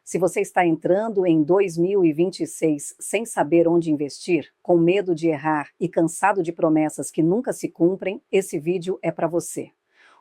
Se você está entrando em 2026 sem saber onde investir, com medo de errar e cansado de promessas que nunca se cumprem, esse vídeo é para você.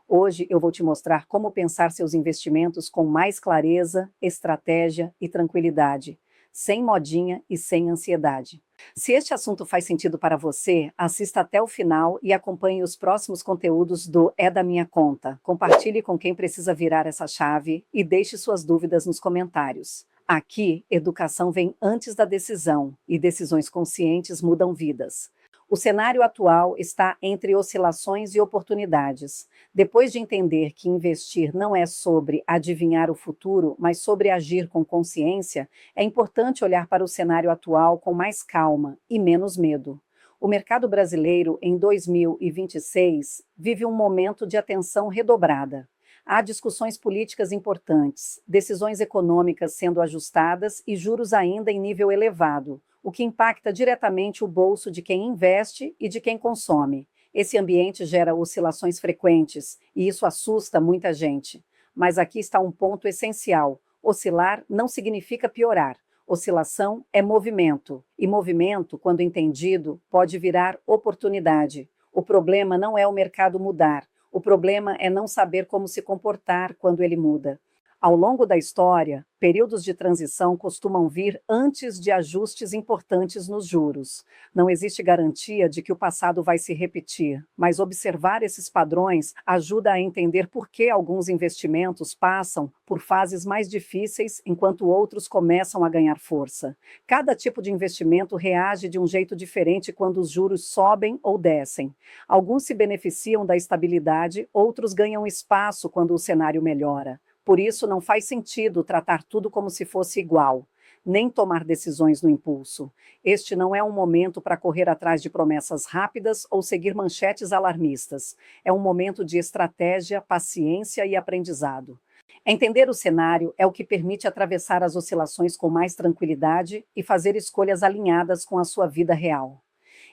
Hoje eu vou te mostrar como pensar seus investimentos com mais clareza, estratégia e tranquilidade, sem modinha e sem ansiedade. Se este assunto faz sentido para você, assista até o final e acompanhe os próximos conteúdos do É da Minha Conta. Compartilhe com quem precisa virar essa chave e deixe suas dúvidas nos comentários. Aqui, educação vem antes da decisão e decisões conscientes mudam vidas. O cenário atual está entre oscilações e oportunidades. Depois de entender que investir não é sobre adivinhar o futuro, mas sobre agir com consciência, é importante olhar para o cenário atual com mais calma e menos medo. O mercado brasileiro, em 2026, vive um momento de atenção redobrada. Há discussões políticas importantes, decisões econômicas sendo ajustadas e juros ainda em nível elevado, o que impacta diretamente o bolso de quem investe e de quem consome. Esse ambiente gera oscilações frequentes e isso assusta muita gente. Mas aqui está um ponto essencial: oscilar não significa piorar. Oscilação é movimento, e movimento, quando entendido, pode virar oportunidade. O problema não é o mercado mudar, o problema é não saber como se comportar quando ele muda. Ao longo da história, períodos de transição costumam vir antes de ajustes importantes nos juros. Não existe garantia de que o passado vai se repetir, mas observar esses padrões ajuda a entender por que alguns investimentos passam por fases mais difíceis enquanto outros começam a ganhar força. Cada tipo de investimento reage de um jeito diferente quando os juros sobem ou descem. Alguns se beneficiam da estabilidade, outros ganham espaço quando o cenário melhora. Por isso, não faz sentido tratar tudo como se fosse igual, nem tomar decisões no impulso. Este não é um momento para correr atrás de promessas rápidas ou seguir manchetes alarmistas. É um momento de estratégia, paciência e aprendizado. Entender o cenário é o que permite atravessar as oscilações com mais tranquilidade e fazer escolhas alinhadas com a sua vida real.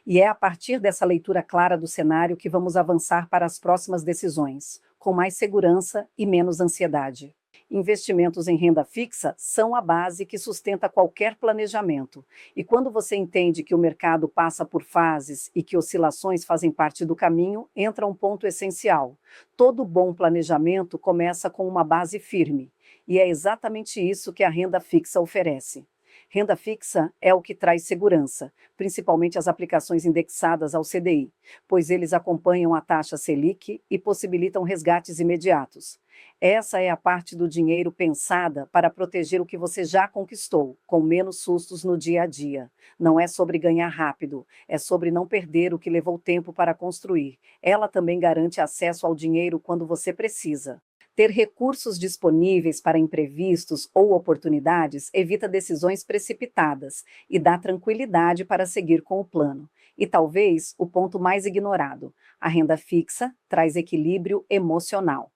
E é a partir dessa leitura clara do cenário que vamos avançar para as próximas decisões, com mais segurança e menos ansiedade. Investimentos em renda fixa são a base que sustenta qualquer planejamento. E quando você entende que o mercado passa por fases e que oscilações fazem parte do caminho, entra um ponto essencial. Todo bom planejamento começa com uma base firme. E é exatamente isso que a renda fixa oferece. Renda fixa é o que traz segurança, principalmente as aplicações indexadas ao CDI, pois eles acompanham a taxa Selic e possibilitam resgates imediatos. Essa é a parte do dinheiro pensada para proteger o que você já conquistou, com menos sustos no dia a dia. Não é sobre ganhar rápido, é sobre não perder o que levou tempo para construir. Ela também garante acesso ao dinheiro quando você precisa. Ter recursos disponíveis para imprevistos ou oportunidades evita decisões precipitadas e dá tranquilidade para seguir com o plano. E talvez o ponto mais ignorado: a renda fixa traz equilíbrio emocional.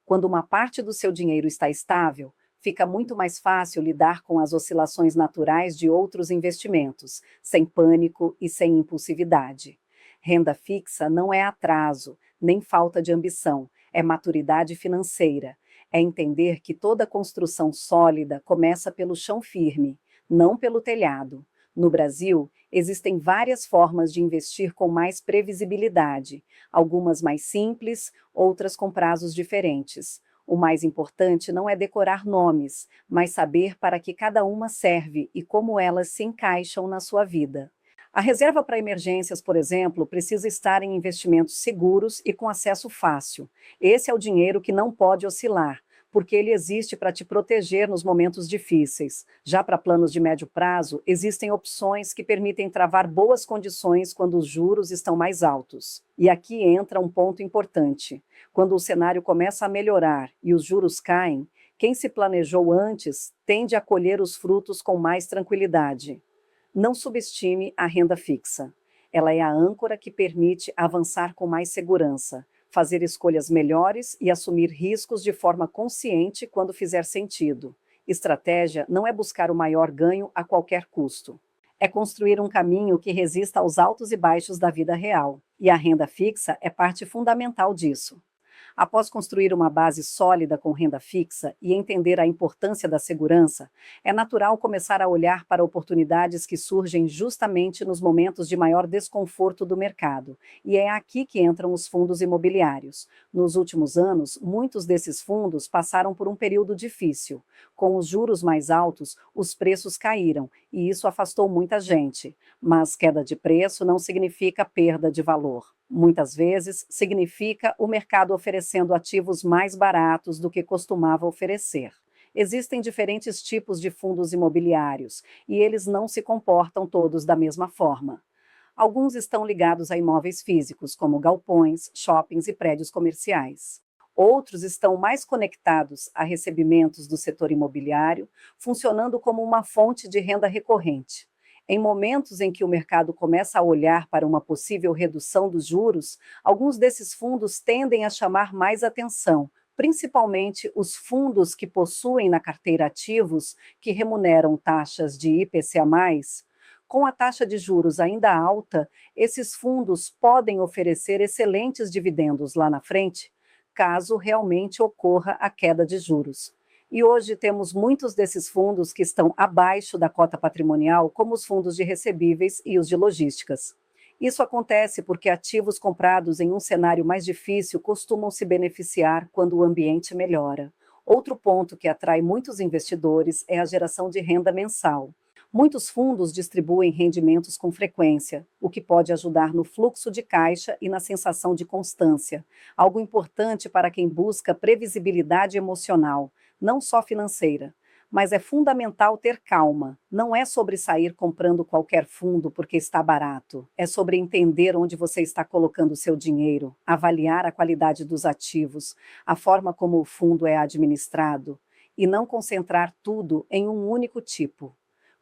Quando uma parte do seu dinheiro está estável, fica muito mais fácil lidar com as oscilações naturais de outros investimentos, sem pânico e sem impulsividade. Renda fixa não é atraso, nem falta de ambição. É maturidade financeira, é entender que toda construção sólida começa pelo chão firme, não pelo telhado. No Brasil, existem várias formas de investir com mais previsibilidade, algumas mais simples, outras com prazos diferentes. O mais importante não é decorar nomes, mas saber para que cada uma serve e como elas se encaixam na sua vida. A reserva para emergências, por exemplo, precisa estar em investimentos seguros e com acesso fácil. Esse é o dinheiro que não pode oscilar, porque ele existe para te proteger nos momentos difíceis. Já para planos de médio prazo, existem opções que permitem travar boas condições quando os juros estão mais altos. E aqui entra um ponto importante. Quando o cenário começa a melhorar e os juros caem, quem se planejou antes tende a colher os frutos com mais tranquilidade. Não subestime a renda fixa. Ela é a âncora que permite avançar com mais segurança, fazer escolhas melhores e assumir riscos de forma consciente quando fizer sentido. Estratégia não é buscar o maior ganho a qualquer custo. É construir um caminho que resista aos altos e baixos da vida real. E a renda fixa é parte fundamental disso. Após construir uma base sólida com renda fixa e entender a importância da segurança, é natural começar a olhar para oportunidades que surgem justamente nos momentos de maior desconforto do mercado. E é aqui que entram os fundos imobiliários. Nos últimos anos, muitos desses fundos passaram por um período difícil. Com os juros mais altos, os preços caíram e isso afastou muita gente. Mas queda de preço não significa perda de valor. Muitas vezes, significa o mercado oferecendo ativos mais baratos do que costumava oferecer. Existem diferentes tipos de fundos imobiliários e eles não se comportam todos da mesma forma. Alguns estão ligados a imóveis físicos, como galpões, shoppings e prédios comerciais. Outros estão mais conectados a recebimentos do setor imobiliário, funcionando como uma fonte de renda recorrente. Em momentos em que o mercado começa a olhar para uma possível redução dos juros, alguns desses fundos tendem a chamar mais atenção, principalmente os fundos que possuem na carteira ativos que remuneram taxas de IPCA+. Com a taxa de juros ainda alta, esses fundos podem oferecer excelentes dividendos lá na frente, caso realmente ocorra a queda de juros. E hoje temos muitos desses fundos que estão abaixo da cota patrimonial, como os fundos de recebíveis e os de logísticas. Isso acontece porque ativos comprados em um cenário mais difícil costumam se beneficiar quando o ambiente melhora. Outro ponto que atrai muitos investidores é a geração de renda mensal. Muitos fundos distribuem rendimentos com frequência, o que pode ajudar no fluxo de caixa e na sensação de constância, algo importante para quem busca previsibilidade emocional, não só financeira. Mas é fundamental ter calma. Não é sobre sair comprando qualquer fundo porque está barato. É sobre entender onde você está colocando seu dinheiro, avaliar a qualidade dos ativos, a forma como o fundo é administrado, e não concentrar tudo em um único tipo.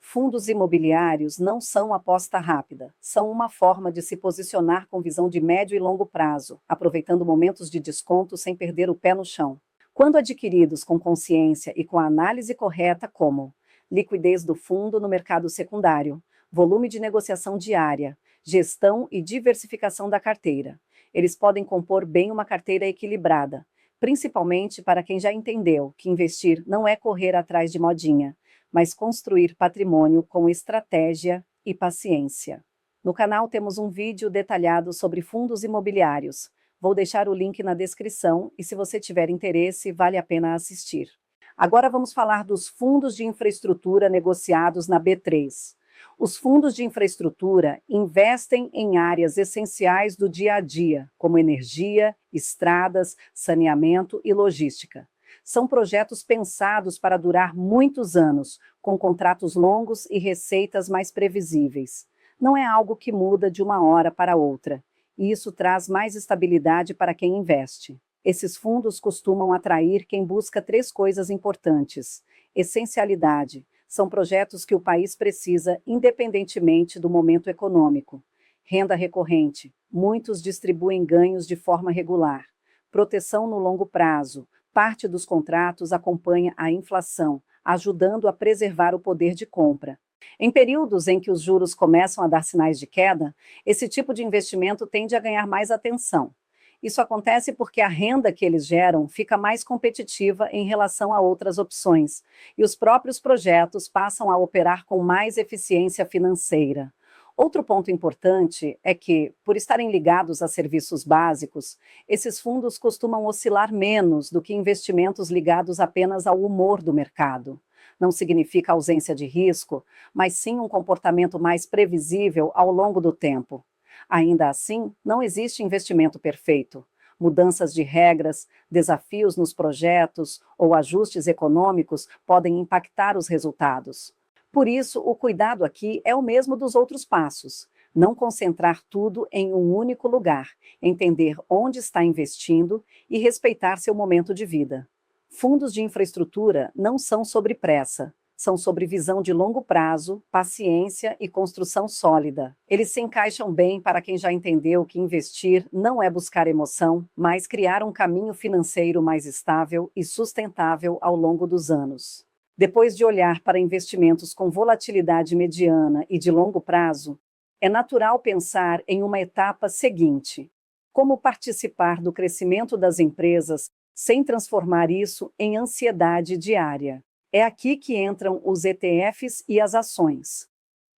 Fundos imobiliários não são aposta rápida, são uma forma de se posicionar com visão de médio e longo prazo, aproveitando momentos de desconto sem perder o pé no chão. Quando adquiridos com consciência e com a análise correta, como liquidez do fundo no mercado secundário, volume de negociação diária, gestão e diversificação da carteira, eles podem compor bem uma carteira equilibrada, principalmente para quem já entendeu que investir não é correr atrás de modinha, mas construir patrimônio com estratégia e paciência. No canal temos um vídeo detalhado sobre fundos imobiliários. Vou deixar o link na descrição e se você tiver interesse, vale a pena assistir. Agora vamos falar dos fundos de infraestrutura negociados na B3. Os fundos de infraestrutura investem em áreas essenciais do dia a dia, como energia, estradas, saneamento e logística. São projetos pensados para durar muitos anos, com contratos longos e receitas mais previsíveis. Não é algo que muda de uma hora para outra, e isso traz mais estabilidade para quem investe. Esses fundos costumam atrair quem busca três coisas importantes: essencialidade. São projetos que o país precisa independentemente do momento econômico. Renda recorrente. Muitos distribuem ganhos de forma regular. Proteção no longo prazo. Parte dos contratos acompanha a inflação, ajudando a preservar o poder de compra. Em períodos em que os juros começam a dar sinais de queda, esse tipo de investimento tende a ganhar mais atenção. Isso acontece porque a renda que eles geram fica mais competitiva em relação a outras opções, e os próprios projetos passam a operar com mais eficiência financeira. Outro ponto importante é que, por estarem ligados a serviços básicos, esses fundos costumam oscilar menos do que investimentos ligados apenas ao humor do mercado. Não significa ausência de risco, mas sim um comportamento mais previsível ao longo do tempo. Ainda assim, não existe investimento perfeito. Mudanças de regras, desafios nos projetos ou ajustes econômicos podem impactar os resultados. Por isso, o cuidado aqui é o mesmo dos outros passos. Não concentrar tudo em um único lugar, entender onde está investindo e respeitar seu momento de vida. Fundos de infraestrutura não são sobre pressa, são sobre visão de longo prazo, paciência e construção sólida. Eles se encaixam bem para quem já entendeu que investir não é buscar emoção, mas criar um caminho financeiro mais estável e sustentável ao longo dos anos. Depois de olhar para investimentos com volatilidade mediana e de longo prazo, é natural pensar em uma etapa seguinte: como participar do crescimento das empresas sem transformar isso em ansiedade diária. É aqui que entram os ETFs e as ações.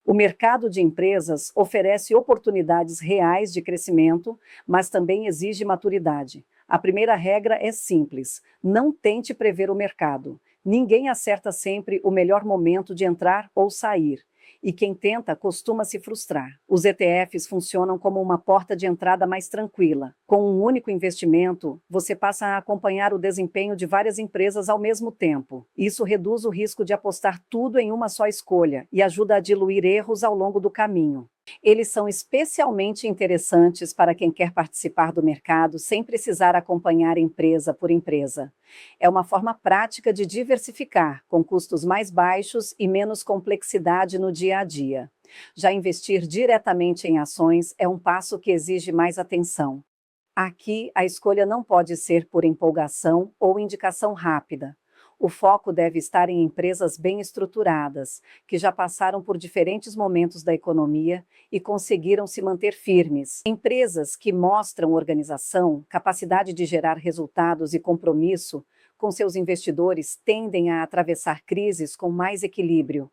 O mercado de empresas oferece oportunidades reais de crescimento, mas também exige maturidade. A primeira regra é simples: não tente prever o mercado. Ninguém acerta sempre o melhor momento de entrar ou sair. E quem tenta costuma se frustrar. Os ETFs funcionam como uma porta de entrada mais tranquila. Com um único investimento, você passa a acompanhar o desempenho de várias empresas ao mesmo tempo. Isso reduz o risco de apostar tudo em uma só escolha e ajuda a diluir erros ao longo do caminho. Eles são especialmente interessantes para quem quer participar do mercado sem precisar acompanhar empresa por empresa. É uma forma prática de diversificar, com custos mais baixos e menos complexidade no dia a dia. Já investir diretamente em ações é um passo que exige mais atenção. Aqui, a escolha não pode ser por empolgação ou indicação rápida. O foco deve estar em empresas bem estruturadas, que já passaram por diferentes momentos da economia e conseguiram se manter firmes. Empresas que mostram organização, capacidade de gerar resultados e compromisso com seus investidores tendem a atravessar crises com mais equilíbrio.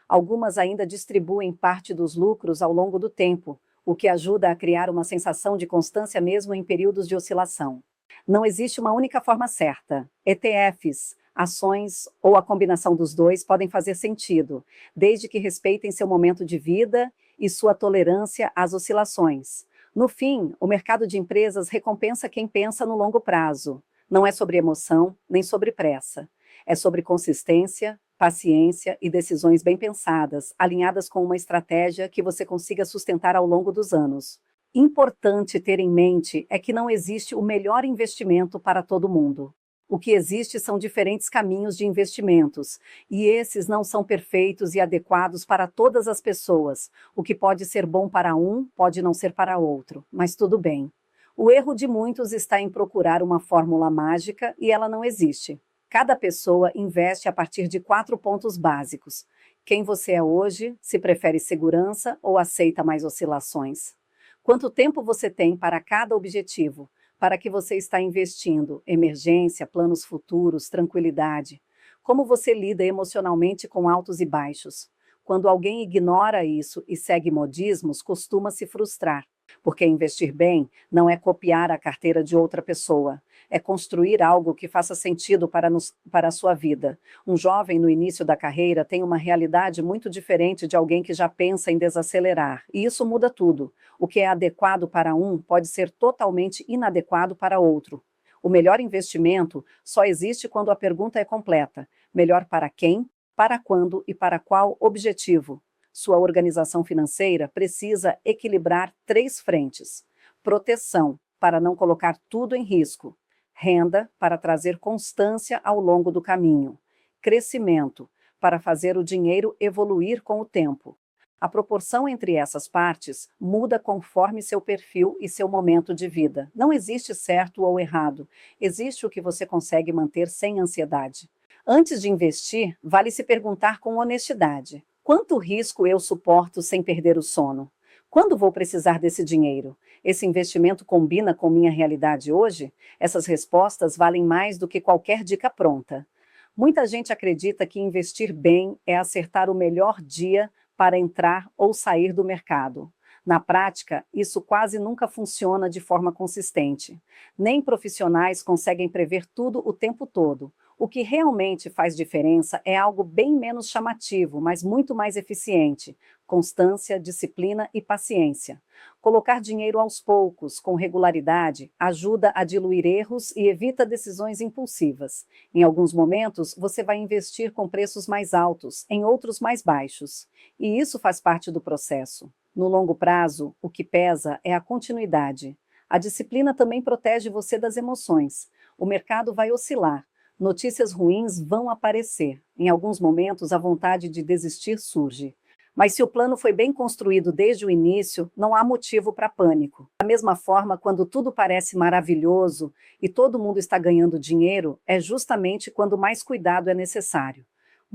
Algumas ainda distribuem parte dos lucros ao longo do tempo, o que ajuda a criar uma sensação de constância mesmo em períodos de oscilação. Não existe uma única forma certa. ETFs, ações ou a combinação dos dois podem fazer sentido, desde que respeitem seu momento de vida e sua tolerância às oscilações. No fim, o mercado de empresas recompensa quem pensa no longo prazo. Não é sobre emoção, nem sobre pressa. É sobre consistência, paciência e decisões bem pensadas, alinhadas com uma estratégia que você consiga sustentar ao longo dos anos. Importante ter em mente é que não existe o melhor investimento para todo mundo. O que existe são diferentes caminhos de investimentos, e esses não são perfeitos e adequados para todas as pessoas. O que pode ser bom para um, pode não ser para outro, mas tudo bem. O erro de muitos está em procurar uma fórmula mágica e ela não existe. Cada pessoa investe a partir de 4 pontos básicos. Quem você é hoje, se prefere segurança ou aceita mais oscilações. Quanto tempo você tem para cada objetivo? Para que você está investindo? Emergência, planos futuros, tranquilidade. Como você lida emocionalmente com altos e baixos? Quando alguém ignora isso e segue modismos, costuma se frustrar. Porque investir bem não é copiar a carteira de outra pessoa. É construir algo que faça sentido para a sua vida. Um jovem no início da carreira tem uma realidade muito diferente de alguém que já pensa em desacelerar. E isso muda tudo. O que é adequado para um pode ser totalmente inadequado para outro. O melhor investimento só existe quando a pergunta é completa. Melhor para quem, para quando e para qual objetivo? Sua organização financeira precisa equilibrar 3 frentes: proteção, para não colocar tudo em risco; renda, para trazer constância ao longo do caminho; crescimento, para fazer o dinheiro evoluir com o tempo. A proporção entre essas partes muda conforme seu perfil e seu momento de vida. Não existe certo ou errado, existe o que você consegue manter sem ansiedade. Antes de investir, vale se perguntar com honestidade: quanto risco eu suporto sem perder o sono? Quando vou precisar desse dinheiro? Esse investimento combina com minha realidade hoje? Essas respostas valem mais do que qualquer dica pronta. Muita gente acredita que investir bem é acertar o melhor dia para entrar ou sair do mercado. Na prática, isso quase nunca funciona de forma consistente. Nem profissionais conseguem prever tudo o tempo todo. O que realmente faz diferença é algo bem menos chamativo, mas muito mais eficiente: constância, disciplina e paciência. Colocar dinheiro aos poucos, com regularidade, ajuda a diluir erros e evita decisões impulsivas. Em alguns momentos, você vai investir com preços mais altos, em outros mais baixos. E isso faz parte do processo. No longo prazo, o que pesa é a continuidade. A disciplina também protege você das emoções. O mercado vai oscilar. Notícias ruins vão aparecer. Em alguns momentos, a vontade de desistir surge. Mas se o plano foi bem construído desde o início, não há motivo para pânico. Da mesma forma, quando tudo parece maravilhoso e todo mundo está ganhando dinheiro, é justamente quando mais cuidado é necessário.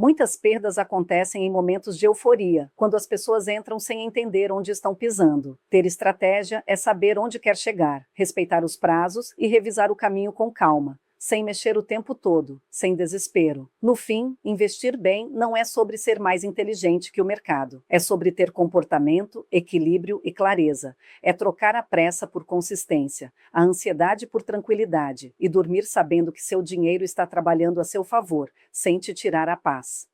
Muitas perdas acontecem em momentos de euforia, quando as pessoas entram sem entender onde estão pisando. Ter estratégia é saber onde quer chegar, respeitar os prazos e revisar o caminho com calma, sem mexer o tempo todo, sem desespero. No fim, investir bem não é sobre ser mais inteligente que o mercado. É sobre ter comportamento, equilíbrio e clareza. É trocar a pressa por consistência, a ansiedade por tranquilidade e dormir sabendo que seu dinheiro está trabalhando a seu favor, sem te tirar a paz.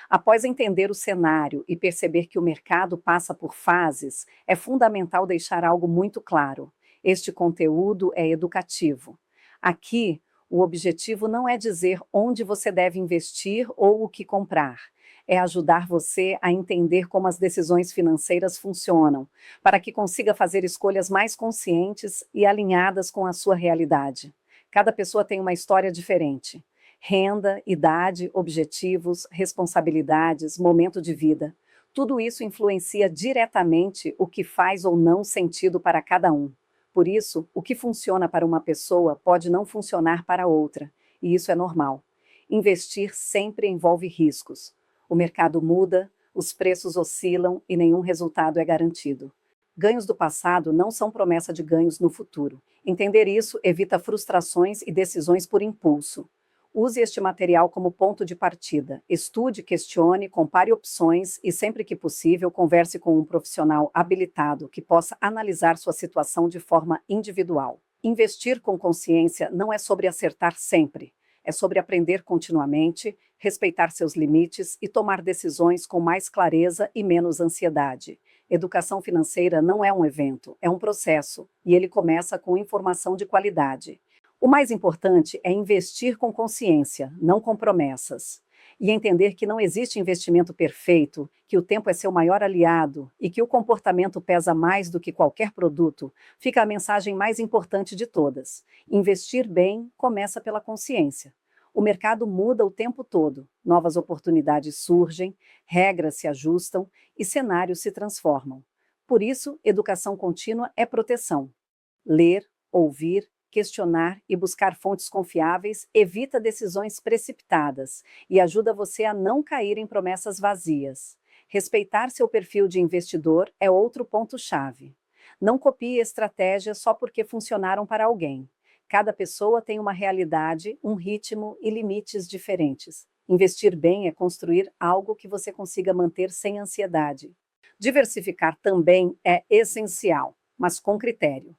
Após entender o cenário e perceber que o mercado passa por fases, é fundamental deixar algo muito claro. Este conteúdo é educativo. Aqui, o objetivo não é dizer onde você deve investir ou o que comprar. É ajudar você a entender como as decisões financeiras funcionam, para que consiga fazer escolhas mais conscientes e alinhadas com a sua realidade. Cada pessoa tem uma história diferente. Renda, idade, objetivos, responsabilidades, momento de vida. Tudo isso influencia diretamente o que faz ou não sentido para cada um. Por isso, o que funciona para uma pessoa pode não funcionar para outra, e isso é normal. Investir sempre envolve riscos. O mercado muda, os preços oscilam e nenhum resultado é garantido. Ganhos do passado não são promessa de ganhos no futuro. Entender isso evita frustrações e decisões por impulso. Use este material como ponto de partida. Estude, questione, compare opções e, sempre que possível, converse com um profissional habilitado que possa analisar sua situação de forma individual. Investir com consciência não é sobre acertar sempre. É sobre aprender continuamente, respeitar seus limites e tomar decisões com mais clareza e menos ansiedade. Educação financeira não é um evento, é um processo, e ele começa com informação de qualidade. O mais importante é investir com consciência, não com promessas. E entender que não existe investimento perfeito, que o tempo é seu maior aliado e que o comportamento pesa mais do que qualquer produto, fica a mensagem mais importante de todas. Investir bem começa pela consciência. O mercado muda o tempo todo, novas oportunidades surgem, regras se ajustam e cenários se transformam. Por isso, educação contínua é proteção. Ler, ouvir, questionar e buscar fontes confiáveis evita decisões precipitadas e ajuda você a não cair em promessas vazias. Respeitar seu perfil de investidor é outro ponto-chave. Não copie estratégias só porque funcionaram para alguém. Cada pessoa tem uma realidade, um ritmo e limites diferentes. Investir bem é construir algo que você consiga manter sem ansiedade. Diversificar também é essencial, mas com critério.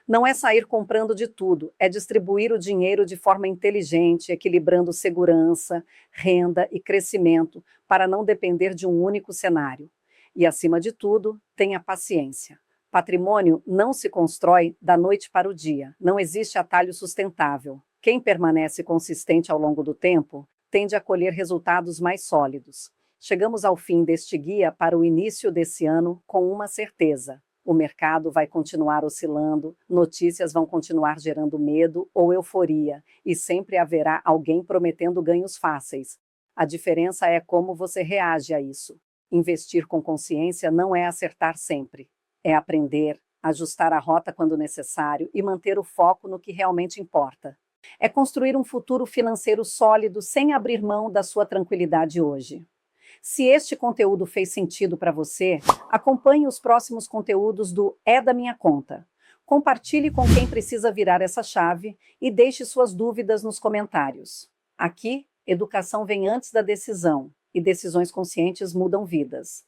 Não é sair comprando de tudo, é distribuir o dinheiro de forma inteligente, equilibrando segurança, renda e crescimento para não depender de um único cenário. E, acima de tudo, tenha paciência. Patrimônio não se constrói da noite para o dia, não existe atalho sustentável. Quem permanece consistente ao longo do tempo tende a colher resultados mais sólidos. Chegamos ao fim deste guia para o início desse ano com uma certeza. O mercado vai continuar oscilando, notícias vão continuar gerando medo ou euforia, e sempre haverá alguém prometendo ganhos fáceis. A diferença é como você reage a isso. Investir com consciência não é acertar sempre. É aprender, ajustar a rota quando necessário e manter o foco no que realmente importa. É construir um futuro financeiro sólido sem abrir mão da sua tranquilidade hoje. Se este conteúdo fez sentido para você, acompanhe os próximos conteúdos do É da Minha Conta. Compartilhe com quem precisa virar essa chave e deixe suas dúvidas nos comentários. Aqui, educação vem antes da decisão e decisões conscientes mudam vidas.